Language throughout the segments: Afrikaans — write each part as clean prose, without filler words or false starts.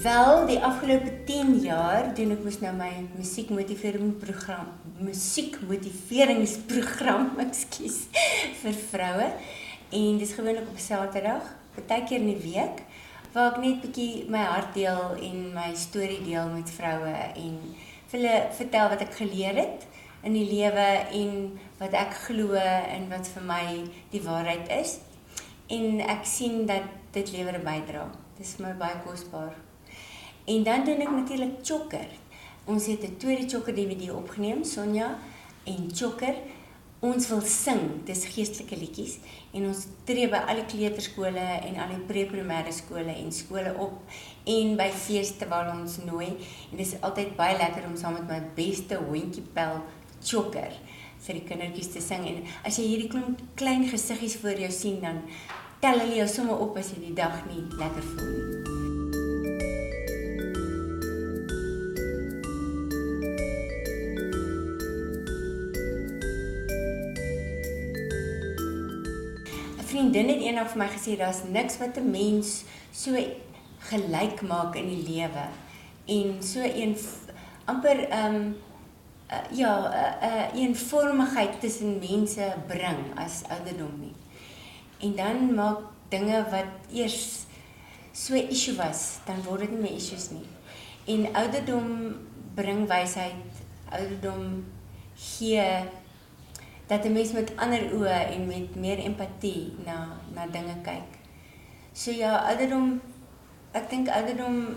Wel, die afgelope 10 jaar doen ek mos nou my musiekmotiveringsprogram, ekskuus, vir vroue. En dis gewoonlik op Saterdag, partykeer in die week, waar ek net bietjie my hart deel en my storie deel met vroue en vir hulle vertel wat ek geleer het in die lewe en wat ek glo en wat vir my die waarheid is. En ek sien dat dit lewer 'n bydrae. Dit is vir my baie kosbaar. En dan doen ek natuurlik Chokker. Ons het 'n tweede Chokker DVD opgeneem, Sonja en Chokker. Ons wil sing, dis geestelike liedjies. En ons tree by alle kleuterskole en al die pre-primêre skole en skole op. En by feeste waar ons nooi. En dis altyd baie lekker om saam met my beste hondjiepel Chokker vir die kindertjies te sing. En as jy hierdie klein gesiggies voor jou sien, dan tel hulle jou sommer op as jy die dag nie lekker voel nie. Vriendin het eendag vir my gesê, daar's niks wat 'n mens so gelyk maak in die lewe en so amper eenvormigheid tussen mense bring as ouderdom nie. En dan maak dinge wat eers so 'n issue was, dan word dit nie meer issues nie. En ouderdom bring wysheid, ouderdom gee dat 'n mens met ander oë en met meer empatie na dinge kyk. So ja, ouderdom, ek dink ouderdom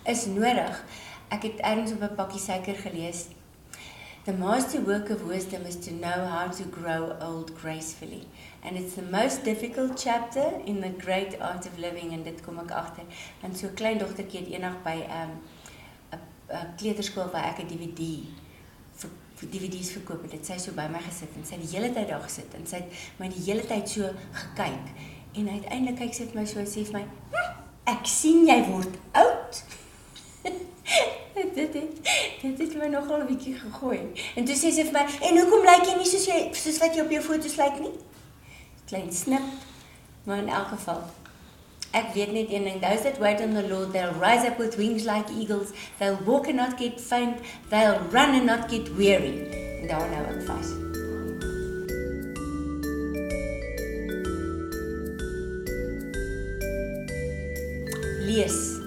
is nodig. Ek het ergens op 'n pakkie suiker gelees. The master work of wisdom is to know how to grow old gracefully. And it's the most difficult chapter in the great art of living, en dit kom ek agter. En so 'n klein dogtertjie het eendag by 'n kleuterskool waar ek 'n DVD's verkoop het. Sy so by my gesit en sy het die hele tyd daar gesit en sy het my die hele tyd so gekyk. En uiteindelik kyk sy vir my so en sê vir my, ek sien jy word oud. Dit het my nogal 'n bietjie gegooi. En toe sê sy vir my, en hoekom lyk jy nie soos wat jy op jou foto's lyk nie? Klein snip, maar in elk geval. Ek weet net een ding, those that wait on the Lord, they'll rise up with wings like eagles, they'll walk and not get faint, they'll run and not get weary. En daar nou ek vas. Lees.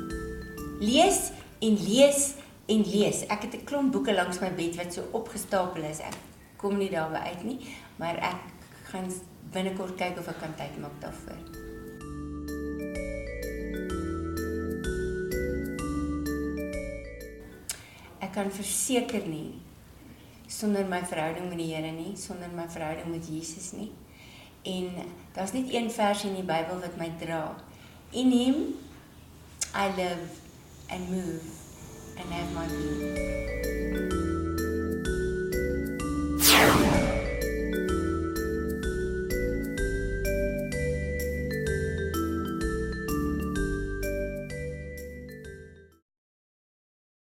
Lees en lees en lees. Ek het 'n klomp boeke langs my bed wat so opgestapel is. Ek kom nie daarby uit nie, maar ek gaan binnekort kyk of ek kan tyd maak daarvoor. Ek kan verseker nie sonder my verhouding met die Here nie, sonder my verhouding met Jesus nie. En daar's net een vers in die Bybel wat my dra. In him I live and move and have my being.